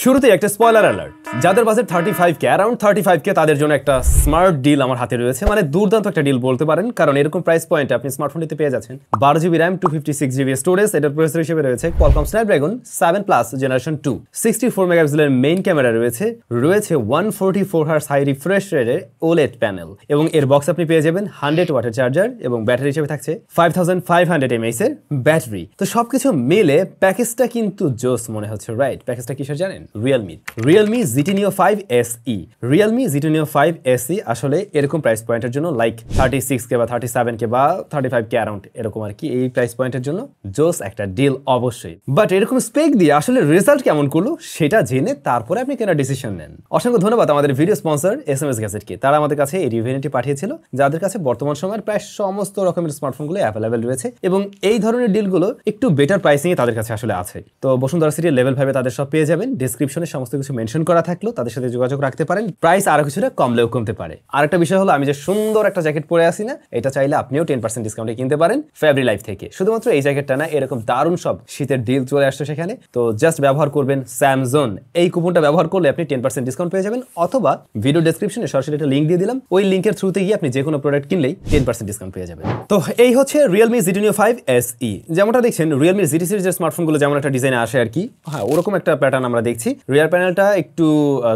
শুরুতে একটা spoiler alert, যাদের বাজেট 35K অ্যারাউন্ড 35K তাদের জন্য একটা স্মার্ট ডিল আমার হাতে রয়েছে, মানে দুর্দান্ত একটা ডিল বলতে পারেন, কারণ এরকম প্রাইস পয়েন্টে আপনি স্মার্টফোনটিতে পেয়ে যাচ্ছেন 12GB RAM 256GB স্টোরেজ। এটার প্রসেসর হিসেবে রয়েছে Qualcomm Snapdragon 7 Plus Generation 2, 64 মেগাপিক্সেলের মেইন ক্যামেরা রয়েছে 144 Hz হাই রিফ্রেশ রেটের OLED প্যানেল, এবং এর বক্স আপনি পেয়ে যাবেন 100 ওয়াটের চার্জার এবং ব্যাটারি হিসেবে থাকছে 5500 mAh এর ব্যাটারি। তো সবকিছু মিলে প্যাকেজটা কিন্তু জোস মনে হচ্ছে, রাইট? প্যাকেজটা কিসের জানেন? Realme GT Neo 5 SE। Realme GT Neo 5 SE আসলে এরকম প্রাইস পয়েন্টের জন্য লাইক 36K বা 37K বা 35K অ্যারাউন্ড এরকম আর কি, এই প্রাইস পয়েন্টের জন্য জোস একটা ডিল অবশ্যই। বাট এরকম স্পেক দিয়ে আসলে রেজাল্ট কেমন করলো সেটা জেনে তারপরে আপনি কেনার ডিসিশন নেন। অসংখ্য ধন্যবাদ আমাদের ভিডিও স্পন্সর SMS গ্যাজেটকে, তারা আমাদের কাছে এই রিভিউটি পাঠিয়েছিল, যাদের কাছে বর্তমান সময়ের প্রায় সমস্ত রকমের স্মার্টফোনগুলো অ্যাভেলেবেল রয়েছে এবং এই ধরনের ডিলগুলো একটু বেটার প্রাইসিংয়ে তাদের কাছে আসলে আছে। তো বসুন্ধরা সিটির লেভেল 5 তাদের সব পেয়ে যাবেন, ডেসক্রিপশনে সমস্ত কিছু মেনশন করা থাকলো, তাদের সাথে যোগাযোগ রাখতে পারেন। প্রাইস আরো কিছুটা কমলেও কমতে পারে। আরেকটা বিষয় হলো, আমি যে সুন্দর একটা জ্যাকেট পরে আসি না, এটা চাইলে আপনিও 10% ডিসকাউন্টে কিনতে পারেন ফেব্রি লাইফ থেকে। শুধুমাত্র এই জ্যাকেটটা না, এরকম দারুণ সব শীতের ডিল চলে আসছে সেখানে। তো জাস্ট ব্যবহার করবেন SamZone, এই কুপনটা ব্যবহার করলে আপনি 10% ডিসকাউন্ট পেয়ে যাবেন, অথবা ভিডিও ডেসক্রিপশনে সরাসরি একটা লিঙ্ক দিয়ে দিলাম, ওই লিঙ্কের থ্রুতে গিয়ে আপনি যে কোনো প্রোডাক্ট কিনলেই 10% ডিসকাউন্ট পেয়ে যাবেন। তো এই হচ্ছে Realme GT Neo 5 SE। যেমনটা দেখছেন Realme GT সিরিজের স্মার্টফোনগুলো যেমন একটা ডিজাইনে আসে আর কি, হ্যাঁ ওরকম একটা প্যাটার্ন আমরা দেখছি। রিয়ার প্যানেলটা একটু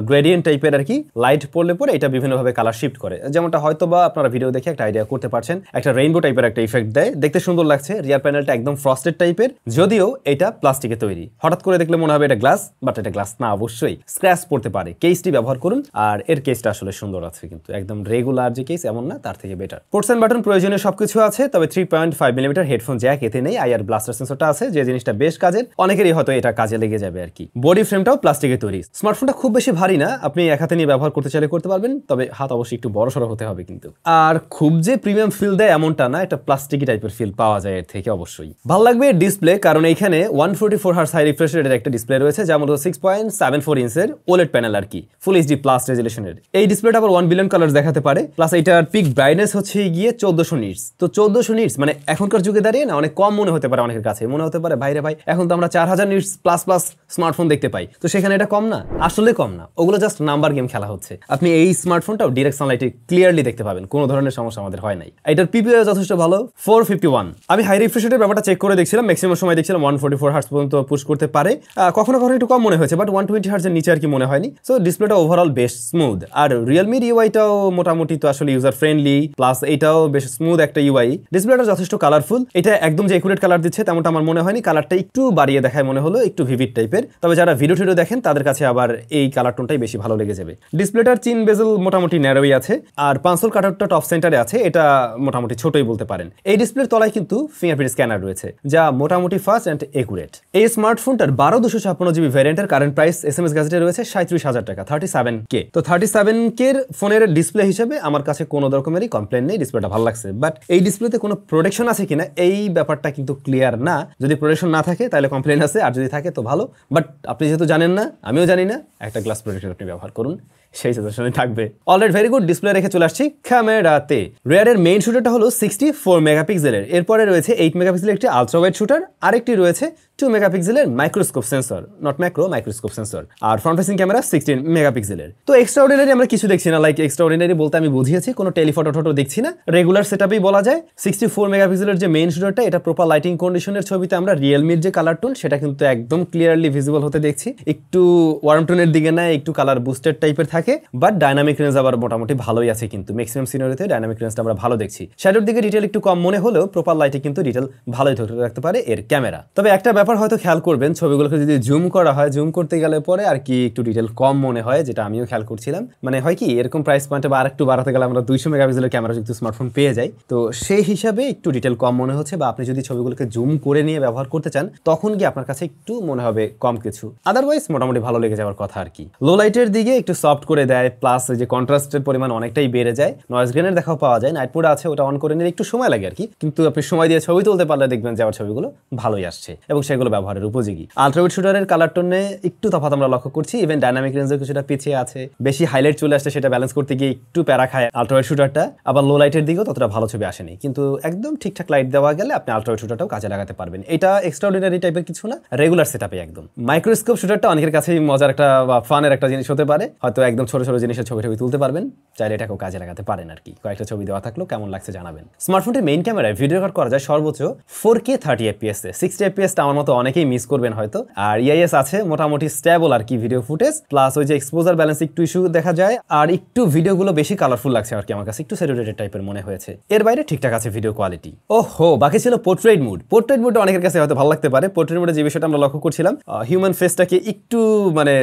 গ্রেডিয়েন্ট টাইপের আর কি, লাইট পড়লে পরে এটা বিভিন্নভাবে কালার শিফট করে, যেমনটা হয়তো বা আপনারা ভিডিও দেখে একটা আইডিয়া করতে পারছেন। একটা রেইনবো টাইপের একটা ইফেক্ট দেয়, দেখতে সুন্দর লাগছে। রিয়ার প্যানেলটা একদম ফ্রস্টেড টাইপের, যদিও এটা প্লাস্টিকে তৈরি। হঠাৎ করে দেখলে মনে হবে এটা গ্লাস, বাট এটা গ্লাস না, অবশ্যই স্ক্র্যাচ পড়তে পারে। কেসটি ব্যবহার করুন, আর এর কেসটা আসলে সুন্দর আছে, কিন্তু একদম রেগুলার যে কেস এমন না, তার থেকে বেটার। পোর্টস এন্ড বাটন প্রয়োজনীয় সবকিছু আছে, তবে 3.5mm হেডফোন জ্যাক এতে নেই। আইআর ব্লাস্টার সেন্সরটা আছে, যে জিনিসটা বেশ কাজের, অনেকেরই হয়তো এটা কাজে লেগে যাবে আর কি। বডি ফ্রেমটাও প্লাস্টিকে তৈরি। স্মার্টফোনটা খুব বেশি ভারী না, আপনি এক হাতে নিয়ে ব্যবহার করতে চাইলে করতে পারবেন, তবে হাত অবশ্যই একটু বড় সড়ো হতে হবে কিন্তু। আর খুব যে প্রিমিয়াম ফিল দেয় এমনটা না, এটা প্লাস্টিকি টাইপের ফিল পাওয়া যায় এর থেকে অবশ্যই। ভালো লাগবে এর ডিসপ্লে, কারণ এখানে 144 Hz হাই রিফ্রেশ রেটের একটা ডিসপ্লে রয়েছে, যার মধ্যে 6.74 ইঞ্চের OLED প্যানেল আর কি, ফুল HD প্লাস রেজুলেশনের। এই ডিসপ্লেটা আবার 1 বিলিয়ন কালার দেখাতে পারে, প্লাস এটার পিক ব্রাইটনেস হচ্ছে গিয়ে 1400 নিটস। তো 1400 নিটস মানে এখনকার যুগে দাঁড়িয়ে না অনেক কম মনে হতে পারে, অনেকের কাছে মনে হতে পারে ভাইরে ভাই এখন তো আমরা 4000 নিটস প্লাস প্লাস স্মার্টফোন দেখতে পাই, তো সেখানে এটা কম না, আসলে কম না, ওগুলো জাস্ট নাম্বার গেম খেলা হচ্ছে। আপনি এই স্মার্টফোনটাও ডিরেক্ট সানলাইটে ক্লিয়ারলি দেখতে পাবেন, কোনো ধরনের সমস্যা আমাদের হয় নাই। এটার পিপিআই যথেষ্ট ভালো, 451। আমি হাই রিফ্রেশ রেটের ব্যাপারটা চেক করে দেখছিলাম, ম্যাক্সিমাম সময় দেখছিলাম 144 Hz পর্যন্ত পুশ করতে পারে, কখনো কখনো একটু কম মনে হয়েছে, বাট 120 Hz এর নিচে আর কি মনে হয়নি। সো ডিসপ্লেটা ওভারঅল বেশ স্মুথ, আর রিয়েলমির ইউআইটাও মোটামুটি তো আসলে ইউজার ফ্রেন্ডলি, প্লাস এটাও বেশ স্মুথ একটা ইউআই। ডিসপ্লেটা যথেষ্ট কালারফুল, এটা একদম যে একুরেট কালার দিচ্ছে তেমনটা আমার মনে হয়নি, কালারটা একটু বাড়িয়ে দেখায় মনে হলো, একটু ভিভিড টাইপের। তবে যারা ভিডিও টিডিও দেখেন তাদের কাছে আবার এই কালার টোনটাই বেশি ভালো লেগে যাবে। ডিসপ্লেটার চিন বেজেল মোটামুটি ন্যারোই আছে, আর পাঁচল কাটারটা টপ সেন্টারে আছে, এটা মোটামুটি ছোটই বলতে পারেন। এই ডিসপ্লের তলায় কিন্তু ফিঙ্গারপ্রিন্ট স্ক্যানার রয়েছে, যা মোটামুটি ফাস্ট অ্যান্ড একুরেট। এই স্মার্টফোনটার 12256GB ভ্যারিয়েন্টের কারেন্ট প্রাইস SMS গ্যাজেটে রয়েছে 37,000 টাকা, 37K। তো 37K এর ফোনের ডিসপ্লে হিসেবে আমার কাছে কোনো রকমেরই কমপ্লেন নেই, ডিসপ্লেটা ভালো লাগছে। বাট এই ডিসপ্লেতে কোনো প্রোটেকশন আছে কিনা এই ব্যাপারটা কিন্তু ক্লিয়ার না। যদি প্রোটেকশন না থাকে তাহলে কমপ্লেন আছে, আর যদি থাকে তো ভালো। বাট আপনি যেহেতু জানেন না, আমিও জানি না, একটা গ্লাস প্রোটেক্টর আপনি ব্যবহার করুন, সেই সাজেশনে থাকবে। Alright, very good. ডিসপ্লে রেখে চলে আসছি ক্যামেরাতে। রিয়ারের মেইন শুটারটা হলো 64 মেগাপিক্সেলের, এরপরে রয়েছে 8 মেগাপিক্সেলের একটি আলট্রা ওয়াইড শুটার, আরেকটি রয়েছে 2 মেগাপিক্সেলের microscope sensor, not macro, microscope sensor, আর ফ্রন্ট ফেসিং ক্যামেরা 16 মেগাপিক্সেলের। তো এক্সট্রাঅর্ডিনারি আমরা কিছু দেখছি না, লাইক এক্সট্রাঅর্ডিনারি বলতে আমি বুঝিয়েছি কোনো টেলিফটো টোটো দেখছি না, রেগুলার সেটআপই বলা যায়। 64 মেগাপিক্সেলের যে মেইন শুটারটা, এটা প্রপার লাইটিং কন্ডিশনের ছবিতে আমরা রিয়েলমির যে কালার টোন সেটা কিন্তু একদম ক্লিয়ারলি ভিজিবল হতে দেখছি, একটু ওয়ার্ম টোনের দিকে না, একটু কালার বুস্টেড টাইপের থাকে, বাট ডাইনামিক রেঞ্জ আবার মোটামুটি ভালোই আছে, কিন্তু ম্যাক্সিমাম সিনারিওতে ডাইনামিক রেঞ্জটা আমরা ভালো দেখছি। শ্যাডোর দিকে ডিটেল একটু কম মনে হলেও প্রপার লাইটে কিন্তু ডিটেল ভালোই ধরে রাখতে পারে এর ক্যামেরা। তবে একটা ব্যাপার হয়তো খেয়াল করবেন, ছবিগুলোকে যদি জুম করা হয়, জুম করতে গেলে পরে আর কি একটু ডিটেল কম মনে হয়, যেটা আমিও খেয়াল করছিলাম। মানে হয় কি, এরকম প্রাইস পয়েন্টে বা আরেকটু বাড়াতে গেলে আমরা 200 মেগাপিক্সেলের ক্যামেরা যুক্ত স্মার্টফোন পেয়ে যাই, তো সেই হিসাবে একটু ডিটেল কম মনে হচ্ছে। বা আপনি যদি ছবিগুলোকে জুম করে নিয়ে ব্যবহার করতে চান, তখন গিয়ে আপনার কাছে একটু মনে হবে কম কিছু, আদারওয়াইজ মোটামুটি ভালো লেগে যাওয়ার কথা আর কি। লো লাইটের দিকে একটু সফট করে দেয়, প্লাস যে কন্ট্রাস্টের পরিমাণ অনেকটাই বেড়ে যায়, নয়েজ গ্রেনের দেখাও পাওয়া যায়। নাইট মোড আছে, ওটা অন করে নিলে একটু সময় লাগে আর কি, কিন্তু আপনি সময় দিয়ে ছবি তুলতে পারলে দেখবেন যে আমার ছবিগুলো ভালোই আসছে এবং সেগুলো ব্যবহারের উপযোগী। আলট্রাওয়াইড শুটারের কালার টোনে একটু তফাৎ আমরা লক্ষ্য করছি, ইভেন ডাইনামিক রেঞ্জের কিছুটা পিছিয়ে আছে, বেশি হাইলাইট চলে আসছে, সেটা ব্যালেন্স করতে গিয়ে একটু প্যারা খায় আলট্রাওয়াইড শুটারটা। আবার লো লাইটের দিকেও ততটা ভালো ছবি আসেনি, কিন্তু একদম ঠিকঠাক লাইট দেওয়া গেলে আপনি আলট্রাওয়াইড শুটারটাও কাজে লাগাতে পারবেন। এটা এক্সট্রাঅর্ডিনারি টাইপের কিছু না, রেগুলার সেটআপে একদম। মাইক্রোস্কোপ শুটারটা অনেকের কাছেই মজার একটা বা ফানের একটা জিনিস হতে পারে, হয়তো একদম ছোট ছোট জিনিসের ছবি তুলতে পারবেন, চাইলে এটাকেও কাজে লাগাতে পারেন আর কি। কয়েকটা ছবি দেওয়া থাকলেও কেমন লাগছে জানাবেন। স্মার্টফোনের মেইন ক্যামেরায় ভিডিও রেকর্ড করা যায় সর্বোচ্চ 4K 30 FPS এ। 60 FPS টা আমার মতো অনেকেই মিস করবেন হয়তো। আর EIS আছে মোটামুটি স্টেবল আর কি ভিডিও ফুটেজ, প্লাস ওই যে এক্সপোজার ব্যালেন্স একটু ইস্যু দেখা যায়, আর একটু ভিডিওগুলো বেশি কালারফুল লাগছে আর কি, আমার কাছে একটু স্যাচুরেটেড টাইপের মনে হয়েছে। এর বাইরে ঠিকঠাক আছে ভিডিও কোয়ালিটি। ওহো, বাকি ছিল পোর্ট্রেট মুড। পোর্ট্রেট মুডটা অনেকের কাছে হয়তো ভালো লাগতে পারে। পোর্ট্রেট মুডে যে বিষয়টা আমরা লক্ষ্য করছিলাম, হিউম্যান ফেসটাকে একটু মানে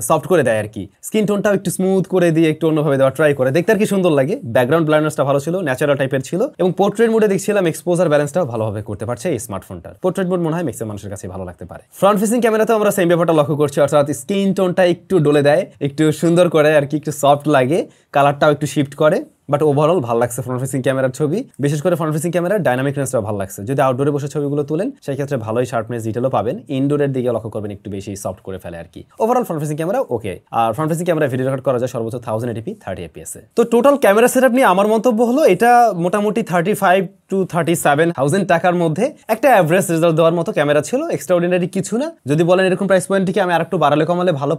সফট করে দেয় আর কি, স্কিন টোনটাও একটু স্মুথ করে দিয়ে একটু অন্যভাবে দেওয়া ট্রাই করে, দেখতে আর কি সুন্দর লাগে। ব্যাকগ্রাউন্ড ব্লাইন্ডনেসটা ভালো ছিল, ন্যাচারাল টাইপের ছিল, এবং পোর্ট্রেট মুডে দেখছিলাম এক্সপোজার ব্যালেন্সটাও ভালোভাবে করতে পারছে এই স্মার্টফোনটার। পোর্ট্রেট মুড মনে হয় ম্যাক্সিমাম মানুষের কাছে ভালো লাগতে পারে। ফ্রন্ট ফেসিং ক্যামেরাতেও আমরা সেম ব্যাপারটা লক্ষ্য করছি, অর্থাৎ স্কিন টোনটা একটু ডলে দেয়, একটু সুন্দর করে আর কি, একটু সফট লাগে, কালারটাও একটু শিফট করে। বাট ওভারঅল ভালো লাগছে ফ্রন্ট ফেসিং ক্যামেরার ছবি, বিশেষ করে ফ্রন্ট ফেসিং ক্যামেরার ডাইনামিক রেঞ্জটাও ভালো লাগছে। যদি আউটডোরে বসে ছবিগুলো তুলেন সেই ক্ষেত্রে ভালোই শার্পনেস ডিটেলও পাবেন, ইনডোরের দিকে লক্ষ্য করবেন একটু বেশি সফট করে ফেলে আর কি। Overall front facing camera okay. আর front facing camera video record করা যায় সর্বোচ্চ 1080p 30 FPS এ। তো টোটাল ক্যামেরা সেটআপ নিয়ে আমার মন্তব্য হলো এটা মোটামুটি 35 to 37,000 টাকার মধ্যে একটা অ্যাভারেজ রেজাল্ট দেওয়ার মতো ক্যামেরা ছিল, এক্সট্রাঅর্ডিনারি কিছু না। যদি বলেন এরকম প্রাইস পয়েন্টে কি আমি আরেকটু বাড়ালে কমালে ভালো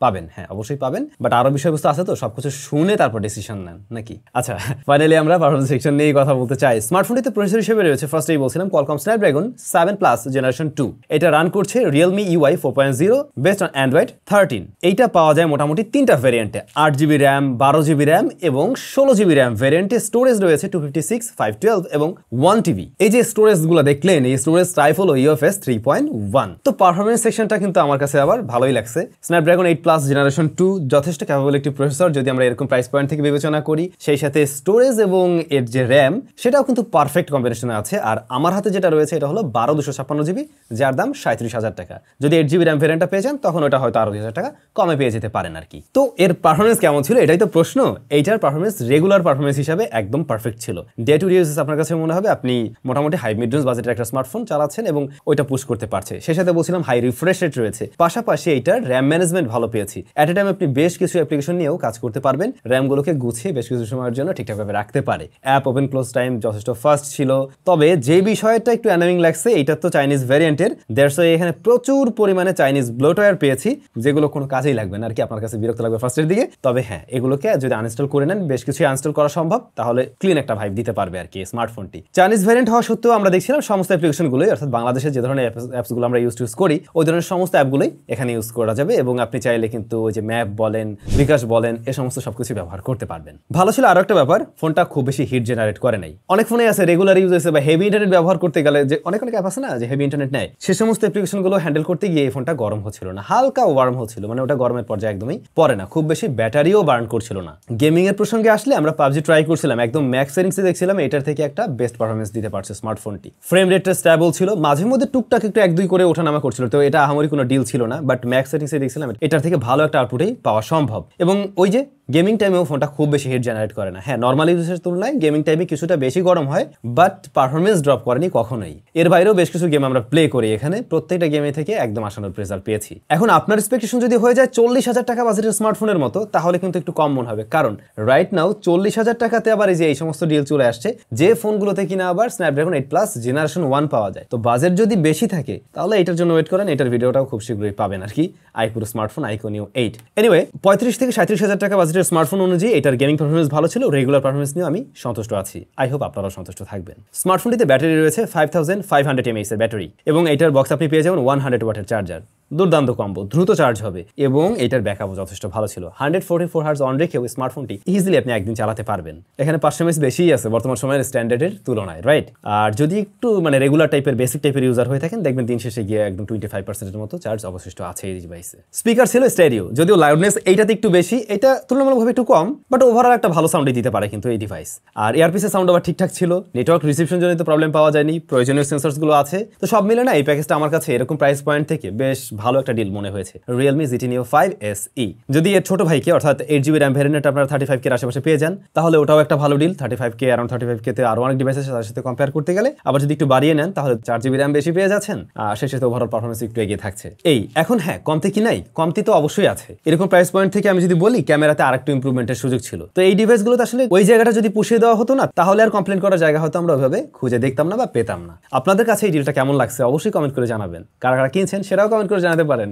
পাবেন, হ্যাঁ অবশ্যই পাবেন, বাট আরো বিষয়বস্তু আছে তো, সবকিছু শুনে তারপর ডিসিশন নেন নাকি। আচ্ছা, ফাইনালি আমরা পারফরম্যান্স সেকশন নিয়ে কথা বলতে চাই। স্মার্টফোনটিতে প্রসেসর হিসেবে রয়েছে, ফার্স্টেই বলছিলাম Qualcomm Snapdragon 7 Plus Generation 2। এটা রান করছে Realme UI 4.0 based on Android 13। এইটা পাওয়া যায় মোটামুটি তিনটা ভেরিয়েন্টে, 8GB RAM, 12GB RAM এবং 16GB RAM ভেরিয়েন্টে। স্টোরেজ রয়েছে 256, 512 এবং 1TB। এই যে স্টোরেজ গুলো দেখলেন, এই স্টোরেজ টাইপ হলো UFS 3.1। তো পারফরম্যান্স সেকশনটা কিন্তু আমার কাছে আবার ভালোই লাগছে। Snapdragon 8 Plus Generation 2 যথেষ্ট ক্যাপাবল একটি প্রসেসর, যদি আমরা এরকম প্রাইস পয়েন্ট থেকে বিবেচনা করি। সেই সাথে স্টোরেজ এবং এর যে র্যাম সেটাও কিন্তু পারফেক্ট কম্বিনেশনে আছে। আর আমার হাতে যেটা রয়েছে এটা হলো 12/256GB, যার দাম 37,000 টাকা। যদি 8GB RAM ভেরিয়েন্টটা পেয়ে যান তখন ওটা হয়তো আরো 2,000 টাকা কমে পেয়ে যেতে পারেন আর কি। তো এর পারফরম্যান্স কেমন ছিল এটাই তো প্রশ্ন। এইটার পারফরম্যান্স রেগুলার পারফরম্যান্স হিসাবে একদম পারফেক্ট ছিল। ডে টু ডে ইউজেস আপনার কাছে মনে হবে আপনি মোটামুটি হাই মিড রেঞ্জ বাজেটের একটা স্মার্টফোন চালাচ্ছেন এবং ওইটা পুশ করতে পারছে। সেই সাথে বলছিলাম হাই রিফ্রেশ রেট রয়েছে, পাশাপাশি এইটার র্যাম ম্যানেজমেন্ট ভালো পেয়েছি। অ্যাট এ টাইম আপনি বেশ কিছু অ্যাপ্লিকেশন নিয়েও কাজ করতে পারবেন, র্যামগুলোকে গুছিয়ে বেশ কিছু সময়ের জন্য ঠিকঠাকভাবে রাখতে পারে। অ্যাপ ওপেন ক্লোজ টাইম যথেষ্ট ফাস্ট ছিল। তবে যে বিষয়টা একটু অ্যানোয়িং লাগছে, এটা তো চাইনিজ ভ্যারিয়েন্টের, দ্যাটস ওয়াই এখানে প্রচুর পরিমাণে চাইনিজ ব্লোটওয়্যার পেয়েছি, যেগুলো কোনো কাজেই লাগবে না আর কি, আপনার কাছে বিরক্ত লাগবে ফার্স্টের দিকে। তবে হ্যাঁ, এগুলোকে যদি আনইনস্টল করে নেন, বেশ কিছু আনইনস্টল করা সম্ভব, তাহলে ক্লিন একটা ভাইব দিতে পারবে আর কি স্মার্টফোনটি। চাইনিজ ভ্যারিয়েন্ট হওয়া সত্ত্বেও আমরা দেখছিলাম সমস্ত অ্যাপ্লিকেশনগুলোই, অর্থাৎ বাংলাদেশের যে ধরনের অ্যাপসগুলো আমরা ইউজ করি ওই ধরনের সমস্ত অ্যাপগুলোই এখানে ইউজ করা যাবে, এবং আপনি চাইলে কিন্তু ওই যে ম্যাপ বলেন, বিকাশ বলেন, এ সমস্ত সবকিছু ব্যবহার করতে পারবেন। ভালো ছিল আরো একটা ব্যাপার, ফোনটা খুব বেশি হিট জেনারেট করে নাই। অনেক ফোনে আছে রেগুলার ইউজ হয়েছে বা হেভি ইন্টারনেট ব্যবহার করতে গেলে যে অনেক অ্যাপ আছে না যে হেভি ইন্টারনেট নেয়, সে সমস্ত অ্যাপ্লিকেশনগুলো হ্যান্ডেল করতে গিয়ে এই ফোনটা গরম হচ্ছিল না, হালকা ওয়ার্ম হচ্ছিল, মানে ওটা গরমের পর্যায়ে একদমই পড়ে না, খুব বেশি ব্যাটারিও বার্ন করছিল না। গেমিং এর প্রসঙ্গে আসলে আমরা পাবজি ট্রাই করছিলাম, একদম ম্যাক্স সেটিংসে দেখছিলাম এটার থেকে একটা বেস্ট পারফরম্যান্স দিতে পারছে স্মার্টফোনটি। ফ্রেম রেটটা স্টেবল ছিল, মাঝে মধ্যে টুকটাক একটু 1-2 করে ওঠানামা করছিল, তো এটা আহামরি কোনো ডিল ছিল না, বাট ম্যাক্স সেটিংসে দেখছিলাম এটার থেকে ভালো একটা আউটপুটেই পাওয়া সম্ভব। এবং ওই যে গেমিং টাইমেও ফোনটা খুব বেশি হিট জেনারেট করে না। হ্যাঁ, নর্মাল ইউজের তুলনায় গেমিং টাইমে কিছুটা বেশি গরম হয়, বাট পারফরমেন্স ড্রপ করেনি কখনোই। এর বাইরেও বেশ কিছু গেম আমরা প্লে করি, এখানে প্রত্যেকটা গেমে থেকে একদম আশানুরূপ রেজাল্ট পেয়েছি। এখন আপনার এক্সপেকটেশন যদি হয়ে যায় 40,000 টাকা বাজেটের স্মার্টফোনের মতো, তাহলে কিন্তু একটু কম মনে হবে, কারণ রাইট নাও 40,000 টাকাতে আবার এই সমস্ত ডিল চলে আসছে, যে ফোনগুলোতে কিনা আবার Snapdragon 8 Plus Generation 1 পাওয়া যায়। তো বাজেট যদি বেশি থাকে তাহলে এটার জন্য ওয়েট করেন, এটার ভিডিওটাও খুব শীঘ্রই পাবেন আর কি। আইকুর স্মার্টফোন Ico Neo 8। এনিওয়ে, 35 থেকে 37,000 টাকা বাজেটের স্মার্টফোন অনুযায়ী এটার গেমিং পারফরমেন্স ভালো ছিল, রেগুলার পারফরমেন্স নিয়ে আমি সন্তুষ্ট আছি। আই হোপ আপনারাও সন্তুষ্ট থাকবেন। স্মার্টফোনটিতে ব্যাটারি রয়েছে 5500 mAh এর ব্যাটারি, এবং এটার বক্স আপনি পেয়ে যাবেন 100 ওয়াটের চার্জার। দুর্দান্ত কম্বো, দ্রুত চার্জ হবে, এবং এটার ব্যাকআপও যথেষ্ট ভালো ছিল। 144 হার্জ অন রেখেও স্মার্টফোনটি ইজিলি আপনি একদিন চালাতে পারবেন। এখানে 500 mAh বেশিই আছে বর্তমান সময়ের স্ট্যান্ডার্ডের তুলনায়, রাইট? আর যদি একটু মানে রেগুলার টাইপের বেসিক টাইপের ইউজার হয়ে থাকেন, দেখবেন দিন শেষে গিয়ে একদম 25% মতো চার্জ অবশিষ্ট আছে এই ডিভাইসে। স্পিকার ছিল স্টেরিও, যদিও লাউডনেস এইটাতে একটু বেশি, এটা তুলনামূলকভাবে একটু কম, বাট ওভারঅল একটা ভালো সাউন্ডই দিতে পারে কিন্তু এই ডিভাইস। আর এয়ারপিসের সাউন্ড আবার ঠিকঠাক ছিল, নেটওয়ার্ক রিসেপশন জনিত প্রবলেম পাওয়া যায়নি, প্রয়োজনীয় সেন্সরসগুলো আছে। তো সব মিলে না এই প্যাকেজটা আমার কাছে এরকম প্রাইস পয়েন্ট থেকে বেশ ভালো একটা ডিল মনে হয়েছে Realme GT Neo 5 SE। যদি এর ছোট ভাইকে অর্থাৎ 8GB RAM ভ্যারিয়েন্ট আপনারা 35K এর আশেপাশে পেয়ে যান তাহলে ওটাও একটা ভালো ডিল। 35K অ্যারাউন্ড 35K তে আরো অনেক ডিভাইসের সাথে কম্পেয়ার করতে গেলে, আবার যদি একটু বাড়িয়ে নেন তাহলে 4GB RAM বেশি পেয়ে যাচ্ছেন, আর শেষে তো ওভারঅল পারফরম্যান্স একটু এগিয়ে থাকছে। এই এখন হ্যাঁ, কমতি কি নাই, কমতি তো অবশ্যই আছে। এরকম প্রাইস পয়েন্ট থেকে আমি যদি বলি ক্যামেরাতে আরেকটু ইমপ্রুভমেন্টের সুযোগ ছিল। তো এই ডিভাইসগুলোতে আসলে ওই জায়গাটা যদি পুষিয়ে দেওয়া হতো না তাহলে আর কমপ্লেন করার জায়গা হয়তো আমরা ওইভাবে খুঁজে দেখতাম না বা পেতাম না। আপনাদের কাছে এই ডিলটা কেমন লাগছে অবশ্যই কমেন্ট করে জানাবেন, কারা কারা কিনছেন সেটাও কমেন্ট করে জানাতে পারেন।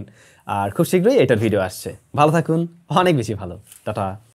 আর খুব শীঘ্রই এটার ভিডিও আসছে। ভালো থাকুন, অনেক বেশি ভালো। টাটা।